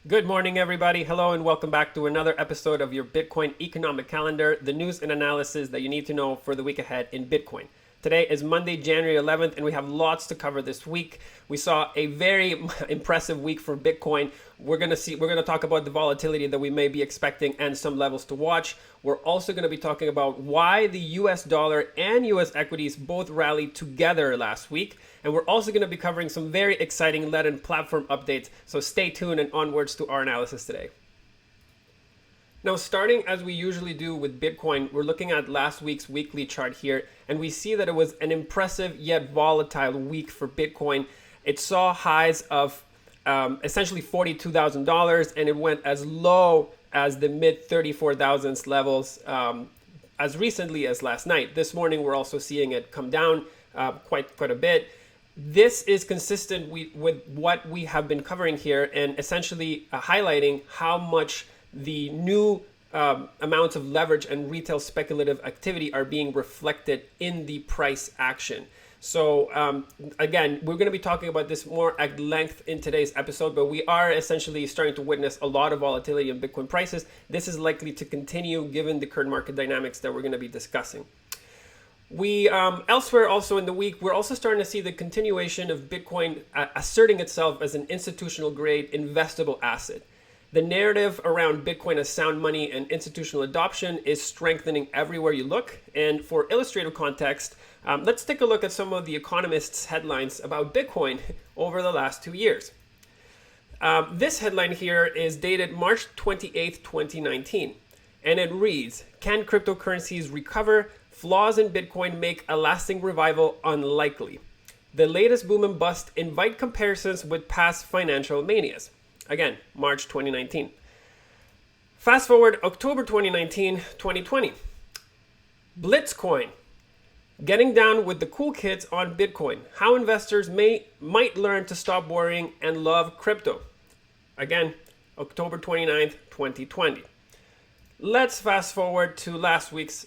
Good morning, everybody. Hello, and welcome back to another episode of your Bitcoin economic calendar, the news and analysis that you need to know for the week ahead in Bitcoin. Today is Monday, January 11th, and we have lots to cover this week. We saw a very impressive week for Bitcoin. We're going to talk about the volatility that we may be expecting and some levels to watch. We're also going to be talking about why the US dollar and US equities both rallied together last week. And we're also going to be covering some very exciting Ledn Platform updates. So stay tuned and onwards to our analysis today. Now, starting as we usually do with Bitcoin, we're looking at last week's weekly chart here, and we see that it was an impressive yet volatile week for Bitcoin. It saw highs of essentially $42,000, and it went as low as the mid 34,000s levels as recently as last night. This morning, we're also seeing it come down quite a bit. This is consistent with what we have been covering here, and essentially highlighting how much the new amounts of leverage and retail speculative activity are being reflected in the price action. So again, we're going to be talking about this more at length in today's episode, but we are essentially starting to witness a lot of volatility in Bitcoin prices. This is likely to continue given the current market dynamics that we're going to be discussing. We elsewhere also in the week, we're also starting to see the continuation of Bitcoin asserting itself as an institutional grade investable asset. The narrative around Bitcoin as sound money and institutional adoption is strengthening everywhere you look. And for illustrative context, let's take a look at some of the Economist's headlines about Bitcoin over the last 2 years. This headline here is dated March 28th, 2019. And it reads, "Can cryptocurrencies recover? Flaws in Bitcoin make a lasting revival unlikely. The latest boom and bust invite comparisons with past financial manias." Again, March 2019. Fast forward October 2019, 2020. Blitzcoin. Getting down with the cool kids on Bitcoin. How investors might learn to stop worrying and love crypto. Again, October 29th, 2020. Let's fast forward to last week's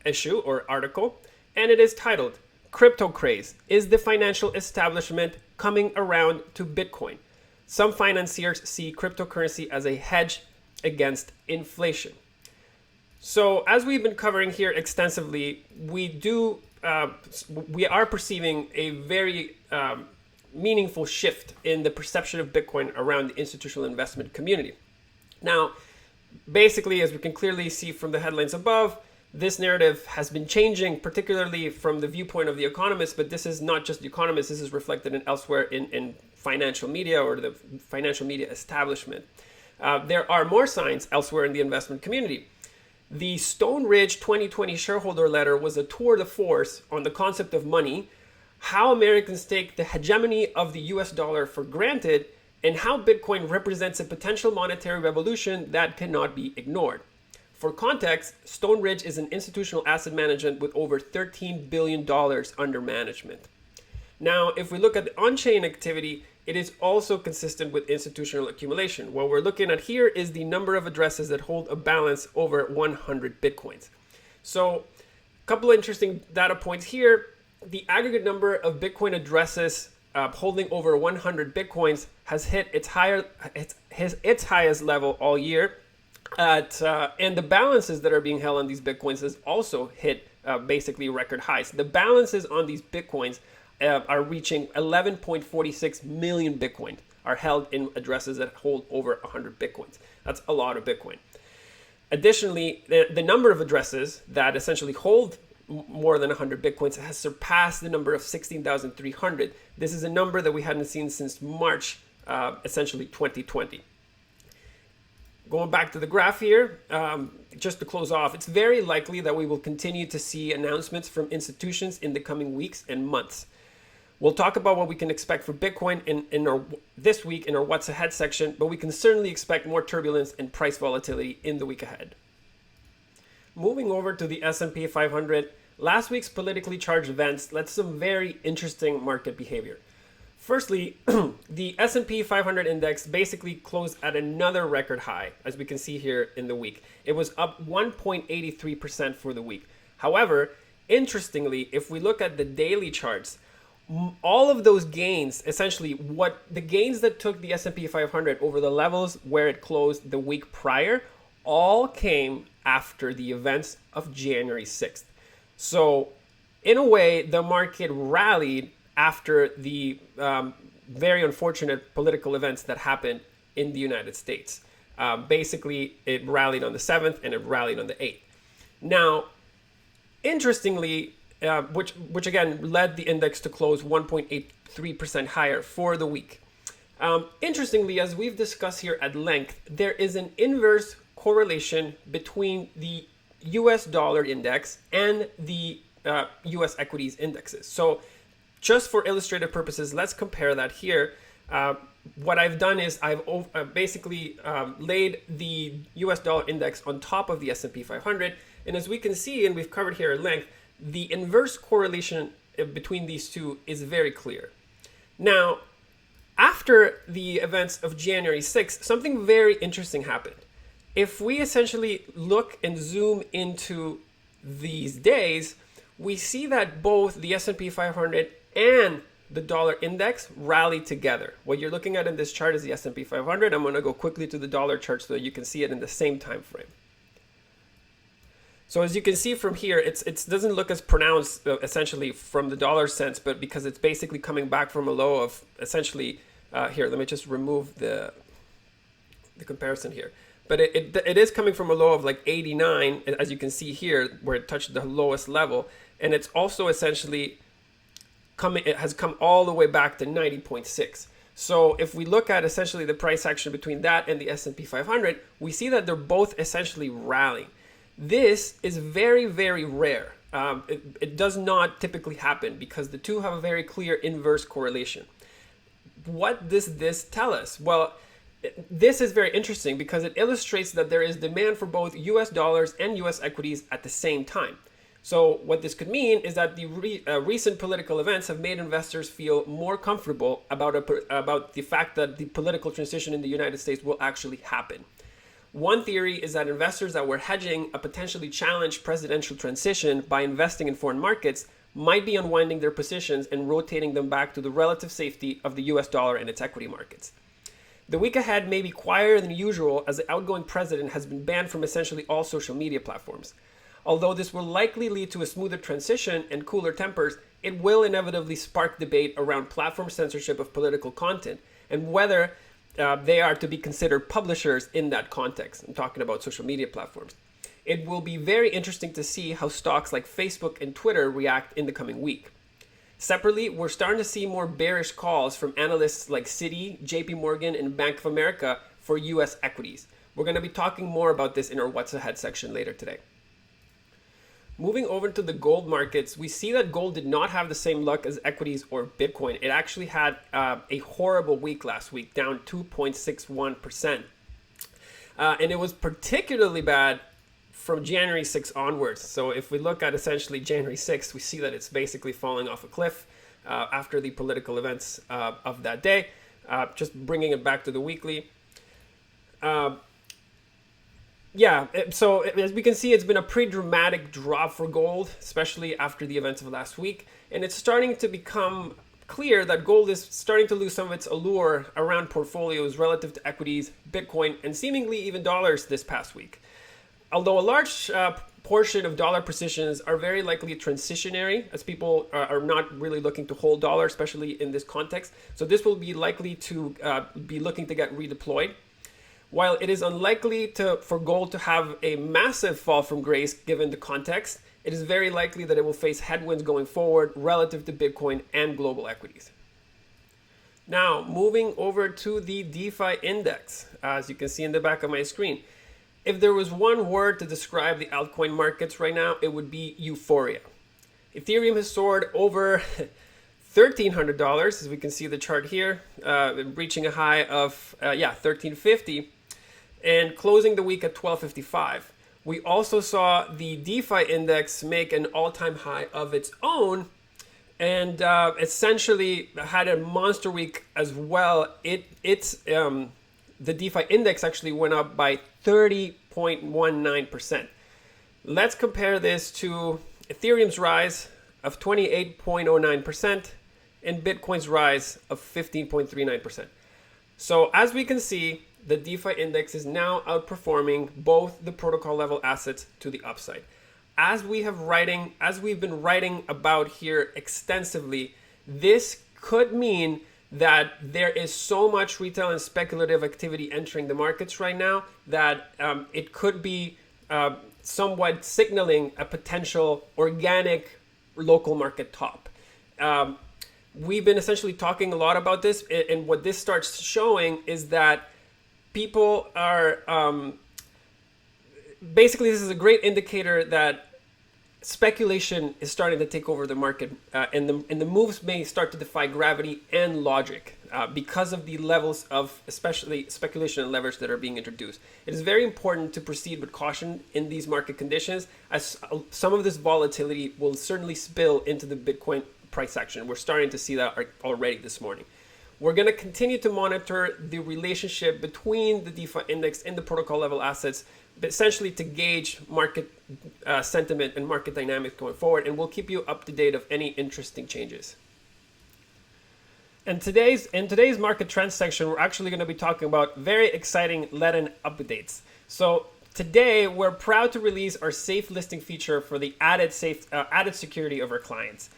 issue or article, and it is titled, "Crypto Craze. Is the Financial Establishment Coming Around to Bitcoin? Some financiers see cryptocurrency as a hedge against inflation." So as we've been covering here extensively, we are perceiving a very meaningful shift in the perception of Bitcoin around the institutional investment community. Now, basically, as we can clearly see from the headlines above, this narrative has been changing, particularly from the viewpoint of The Economist, but this is not just The Economist, this is reflected in elsewhere in financial media or the financial media establishment. There are more signs elsewhere in the investment community. The Stone Ridge 2020 shareholder letter was a tour de force on the concept of money, how Americans take the hegemony of the US dollar for granted, and how Bitcoin represents a potential monetary revolution that cannot be ignored. For context, Stone Ridge is an institutional asset management with over $13 billion under management. Now, if we look at the on-chain activity, it is also consistent with institutional accumulation. What we're looking at here is the number of addresses that hold a balance over 100 Bitcoins. So, a couple of interesting data points here. The aggregate number of Bitcoin addresses holding over 100 Bitcoins has hit its highest level all year. And the balances that are being held on these Bitcoins has also hit basically record highs. The balances on these Bitcoins are reaching 11.46 million Bitcoin are held in addresses that hold over 100 Bitcoins. That's a lot of Bitcoin. Additionally, the number of addresses that essentially hold more than 100 Bitcoins has surpassed the number of 16,300. This is a number that we hadn't seen since March, essentially 2020. Going back to the graph here, just to close off, it's very likely that we will continue to see announcements from institutions in the coming weeks and months. We'll talk about what we can expect for Bitcoin this week in our What's Ahead section, but we can certainly expect more turbulence and price volatility in the week ahead. Moving over to the S&P 500, last week's politically charged events led to some very interesting market behavior. Firstly, the S&P 500 index basically closed at another record high, as we can see here in the week. It was up 1.83% for the week. However, interestingly, if we look at the daily charts, all of those gains, essentially what the gains that took the S&P 500 over the levels where it closed the week prior, all came after the events of January 6th. So in a way, the market rallied after the very unfortunate political events that happened in the United States. Basically, it rallied on the 7th and it rallied on the 8th. Now, interestingly, which again led the index to close 1.83% higher for the week. Interestingly, as we've discussed here at length, there is an inverse correlation between the US dollar index and the US equities indexes. So just for illustrative purposes, let's compare that here. What I've done is I've basically laid the US dollar index on top of the S&P 500. And as we can see, and we've covered here at length, the inverse correlation between these two is very clear. Now, after the events of January 6th, something very interesting happened. If we essentially look and zoom into these days, we see that both the S&P 500 and the dollar index rallied together. What you're looking at in this chart is the S&P 500. I'm going to go quickly to the dollar chart so that you can see it in the same time frame. So as you can see from here, it doesn't look as pronounced essentially from the dollar sense, but because it's basically coming back from a low of essentially, here, let me just remove the comparison here. But it is coming from a low of like 89, as you can see here, where it touched the lowest level. And it's also essentially it has come all the way back to 90.6. So if we look at essentially the price action between that and the S&P 500, we see that they're both essentially rallying. This is very, very rare. It does not typically happen because the two have a very clear inverse correlation. What does this tell us? Well, this is very interesting because it illustrates that there is demand for both US dollars and US equities at the same time. So what this could mean is that the recent political events have made investors feel more comfortable about the fact that the political transition in the United States will actually happen. One theory is that investors that were hedging a potentially challenged presidential transition by investing in foreign markets might be unwinding their positions and rotating them back to the relative safety of the US dollar and its equity markets. The week ahead may be quieter than usual as the outgoing president has been banned from essentially all social media platforms. Although this will likely lead to a smoother transition and cooler tempers, it will inevitably spark debate around platform censorship of political content and whether they are to be considered publishers in that context. I'm talking about social media platforms. It will be very interesting to see how stocks like Facebook and Twitter react in the coming week. Separately, we're starting to see more bearish calls from analysts like Citi, JP Morgan, and Bank of America for US equities. We're going to be talking more about this in our What's Ahead section later today. Moving over to the gold markets, we see that gold did not have the same luck as equities or Bitcoin. It actually had a horrible week last week, down 2.61%. And it was particularly bad from January 6th onwards. So if we look at essentially January 6th, we see that it's basically falling off a cliff after the political events of that day. Just bringing it back to the weekly. So as we can see, it's been a pretty dramatic drop for gold, especially after the events of last week. And it's starting to become clear that gold is starting to lose some of its allure around portfolios relative to equities, Bitcoin, and seemingly even dollars this past week. Although a large portion of dollar positions are very likely transitionary, as people are not really looking to hold dollar, especially in this context. So this will be likely to be looking to get redeployed. While it is unlikely for gold to have a massive fall from grace given the context, it is very likely that it will face headwinds going forward relative to Bitcoin and global equities. Now, moving over to the DeFi index, as you can see in the back of my screen. If there was one word to describe the altcoin markets right now, it would be euphoria. Ethereum has soared over $1,300, as we can see the chart here, reaching a high of $1,350 and closing the week at $1,255. We also saw the DeFi index make an all-time high of its own and essentially had a monster week as well. The DeFi index actually went up by 30.19%. Let's compare this to Ethereum's rise of 28.09% and Bitcoin's rise of 15.39%. So as we can see, the DeFi index is now outperforming both the protocol level assets to the upside. As we've been writing about here extensively, this could mean that there is so much retail and speculative activity entering the markets right now that it could be somewhat signaling a potential organic local market top. We've been essentially talking a lot about this, and what this starts showing is that people are basically, this is a great indicator that speculation is starting to take over the market, and the moves may start to defy gravity and logic because of the levels of especially speculation and leverage that are being introduced. It is very important to proceed with caution in these market conditions, as some of this volatility will certainly spill into the Bitcoin price action. We're starting to see that already this morning. We're going to continue to monitor the relationship between the DeFi index and the protocol level assets, but essentially to gauge market sentiment and market dynamics going forward, and we'll keep you up to date of any interesting changes. And in today's market trends section, we're actually going to be talking about very exciting Ledn updates. So today, we're proud to release our safe listing feature for the added security of our clients.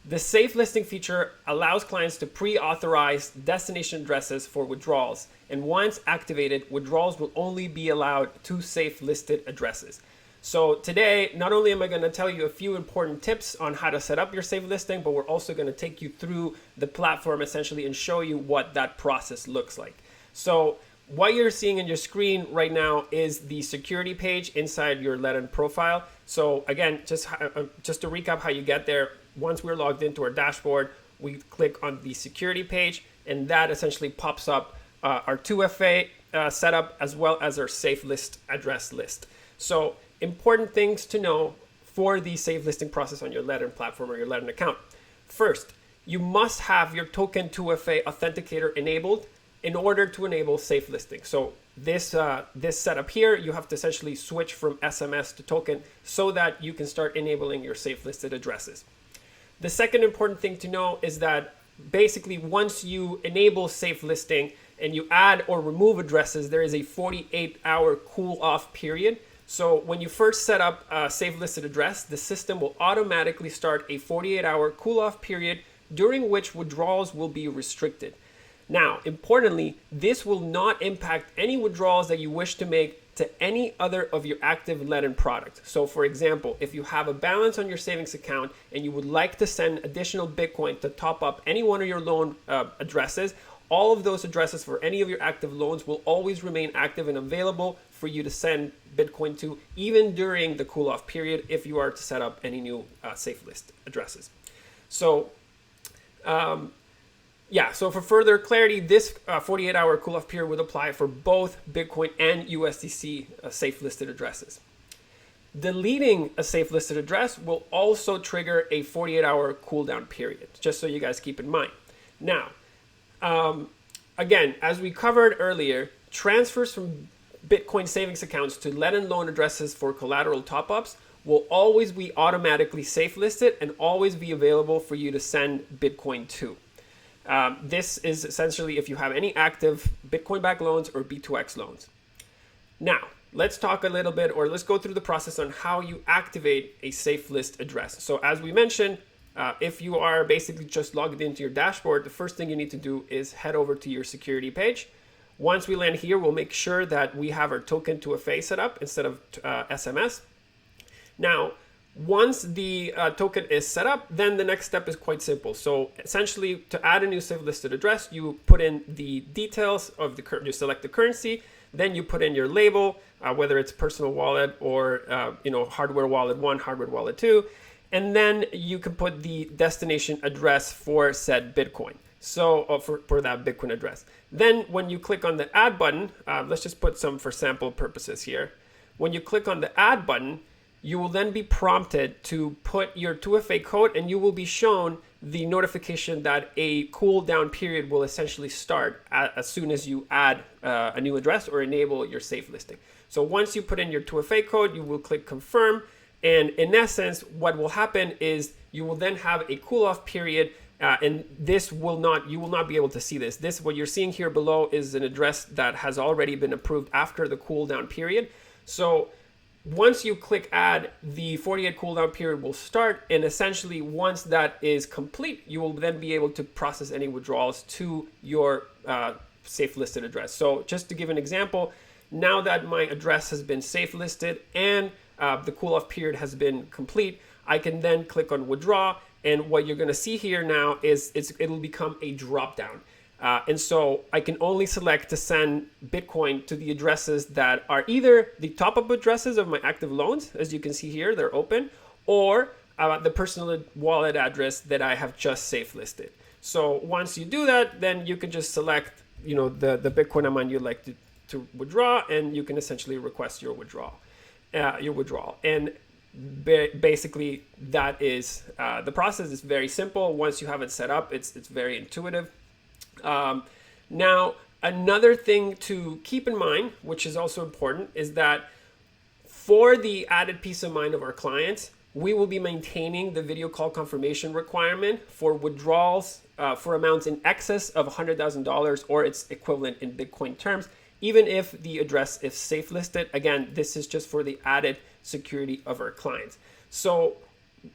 The safe listing feature allows clients to pre-authorize destination addresses for withdrawals, and once activated, withdrawals will only be allowed to safe listed addresses. So today, not only am I going to tell you a few important tips on how to set up your safe listing, but we're also going to take you through the platform essentially and show you what that process looks like. So what you're seeing in your screen right now is the security page inside your Ledn profile. So again, just to recap how you get there, once we're logged into our dashboard, we click on the security page, and that essentially pops up our 2FA setup as well as our safe list address list. So important things to know for the safe listing process on your Ledn platform or your Ledn account. First, you must have your token 2FA authenticator enabled in order to enable safe listing. So this setup here, you have to essentially switch from SMS to token so that you can start enabling your safe listed addresses. The second important thing to know is that basically once you enable safe listing and you add or remove addresses, there is a 48-hour cool off period. So when you first set up a safe listed address, the system will automatically start a 48-hour cool off period during which withdrawals will be restricted. Now, importantly, this will not impact any withdrawals that you wish to make to any other of your active Ledn product. So for example, if you have a balance on your savings account and you would like to send additional Bitcoin to top up any one of your loan addresses, all of those addresses for any of your active loans will always remain active and available for you to send Bitcoin to, even during the cool off period if you are to set up any new safe list addresses. So so for further clarity, this 48-hour cool-off period would apply for both Bitcoin and USDC safe listed addresses. Deleting a safe listed address will also trigger a 48-hour cooldown period, just so you guys keep in mind. Now, again, as we covered earlier, transfers from Bitcoin savings accounts to Ledn loan addresses for collateral top-ups will always be automatically safe listed and always be available for you to send Bitcoin to. This is essentially if you have any active Bitcoin-backed loans or B2X loans. Now, let's talk a little bit, or let's go through the process on how you activate a safe list address. So as we mentioned, if you are basically just logged into your dashboard, the first thing you need to do is head over to your security page. Once we land here, we'll make sure that we have our token 2FA set up instead of SMS. Now, once the token is set up, then the next step is quite simple. So essentially, to add a new safe listed address, you put in the details of the you select the currency, then you put in your label, whether it's personal wallet or hardware wallet 1, hardware wallet 2, and then you can put the destination address for said Bitcoin. So for that Bitcoin address. Then when you click on the add button, let's just put some for sample purposes here. When you click on the add button, you will then be prompted to put your 2FA code, and you will be shown the notification that a cool down period will essentially start as soon as you add a new address or enable your safe listing. So once you put in your 2FA code, you will click confirm. And in essence, what will happen is you will then have a cool off period And you will not be able to see this. What you're seeing here below is an address that has already been approved after the cool down period. So once you click add, the 48 cooldown period will start, and essentially once that is complete, you will then be able to process any withdrawals to your safe listed address. So just to give an example, now that my address has been safe listed and the cool off period has been complete, I can then click on withdraw, and what you're going to see here now is it'll become a drop down. And so I can only select to send Bitcoin to the addresses that are either the top-up addresses of my active loans, as you can see here, they're open, or the personal wallet address that I have just safe listed. So once you do that, then you can just select, the Bitcoin amount you'd like to withdraw, and you can essentially request your withdrawal. And basically, that is the process is very simple. Once you have it set up, it's very intuitive. Now, another thing to keep in mind, which is also important, is that for the added peace of mind of our clients, we will be maintaining the video call confirmation requirement for withdrawals for amounts in excess of $100,000 or its equivalent in Bitcoin terms, even if the address is safe listed. Again, this is just for the added security of our clients. So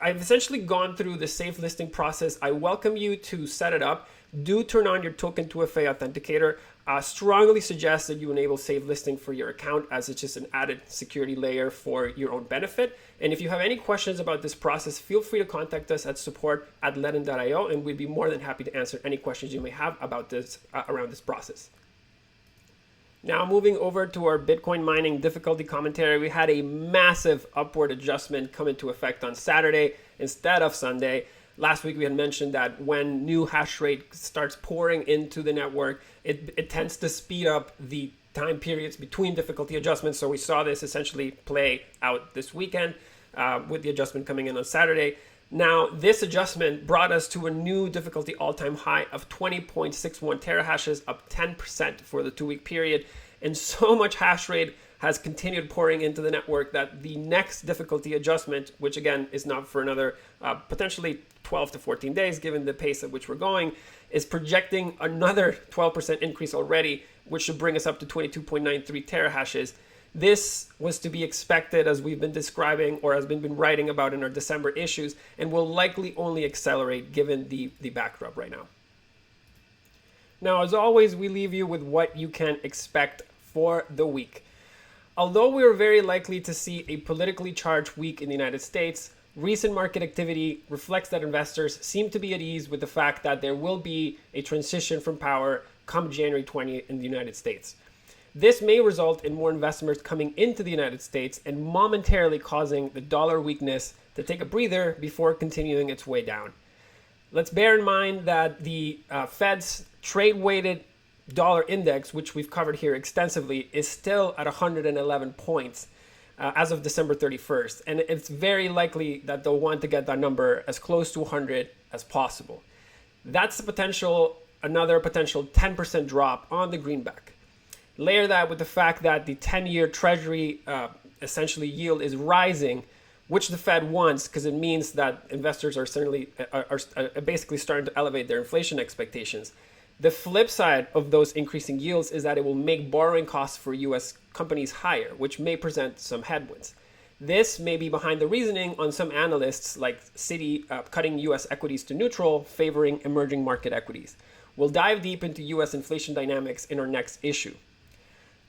I've essentially gone through the safe listing process. I welcome you to set it up. Do turn on your token 2FA authenticator. Strongly suggest that you enable safe listing for your account, as it's just an added security layer for your own benefit. And if you have any questions about this process, feel free to contact us at support@ledn.io, and we'd be more than happy to answer any questions you may have about this around this process. Now, moving over to our Bitcoin mining difficulty commentary, we had a massive upward adjustment come into effect on Saturday instead of Sunday. Last week, we had mentioned that when new hash rate starts pouring into the network, it tends to speed up the time periods between difficulty adjustments. So we saw this essentially play out this weekend with the adjustment coming in on Saturday. Now, this adjustment brought us to a new difficulty all-time high of 20.61 terahashes, up 10% for the 2-week period. And so much hash rate has continued pouring into the network that the next difficulty adjustment, which again is not for another potentially 12 to 14 days, given the pace at which we're going, is projecting another 12% increase already, which should bring us up to 22.93 terahashes. This was to be expected, as we've been describing or as we've been writing about in our December issues, and will likely only accelerate given the backdrop right now. Now, as always, we leave you with what you can expect for the week. Although we are very likely to see a politically charged week in the United States, recent market activity reflects that investors seem to be at ease with the fact that there will be a transition from power come January 20 in the United States. This may result in more investors coming into the United States and momentarily causing the dollar weakness to take a breather before continuing its way down. Let's bear in mind that the Fed's trade-weighted dollar index, which we've covered here extensively, is still at 111 points as of December 31st. And it's very likely that they'll want to get that number as close to 100 as possible. That's another potential 10% drop on the greenback. Layer that with the fact that the 10-year Treasury essentially yield is rising, which the Fed wants, because it means that investors are basically starting to elevate their inflation expectations. The flip side of those increasing yields is that it will make borrowing costs for U.S. companies higher, which may present some headwinds. This may be behind the reasoning on some analysts like Citi cutting U.S. equities to neutral, favoring emerging market equities. We'll dive deep into U.S. inflation dynamics in our next issue.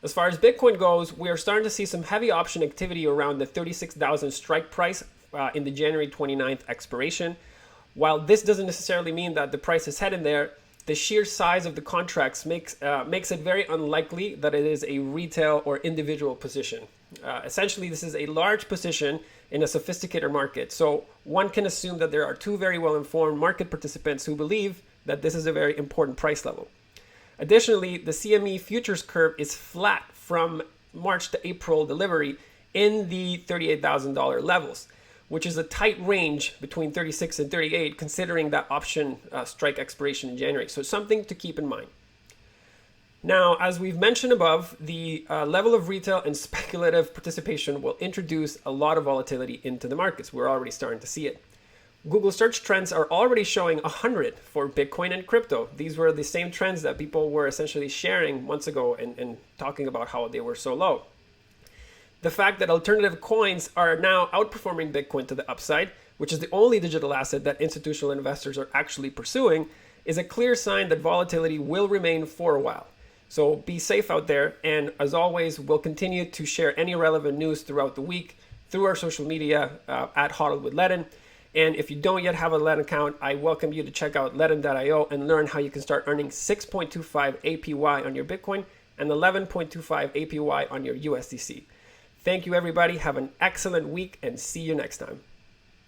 As far as Bitcoin goes, we are starting to see some heavy option activity around the 36,000 strike price in the January 29th expiration. While this doesn't necessarily mean that the price is heading there, the sheer size of the contracts makes it very unlikely that it is a retail or individual position. Essentially, this is a large position in a sophisticated market. So one can assume that there are two very well-informed market participants who believe that this is a very important price level. Additionally, the CME futures curve is flat from March to April delivery in the $38,000 levels, which is a tight range between 36 and 38, considering that option strike expiration in January. So something to keep in mind. Now, as we've mentioned above, the level of retail and speculative participation will introduce a lot of volatility into the markets. We're already starting to see it. Google search trends are already showing 100 for Bitcoin and crypto. These were the same trends that people were essentially sharing months ago and talking about how they were so low. The fact that alternative coins are now outperforming Bitcoin to the upside, which is the only digital asset that institutional investors are actually pursuing, is a clear sign that volatility will remain for a while. So be safe out there, and as always, we'll continue to share any relevant news throughout the week through our social media at Hodl with Ledn. And if you don't yet have a Ledn account, I welcome you to check out ledn.io and learn how you can start earning 6.25 APY on your Bitcoin and 11.25 APY on your USDC. Thank you, everybody. Have an excellent week and see you next time.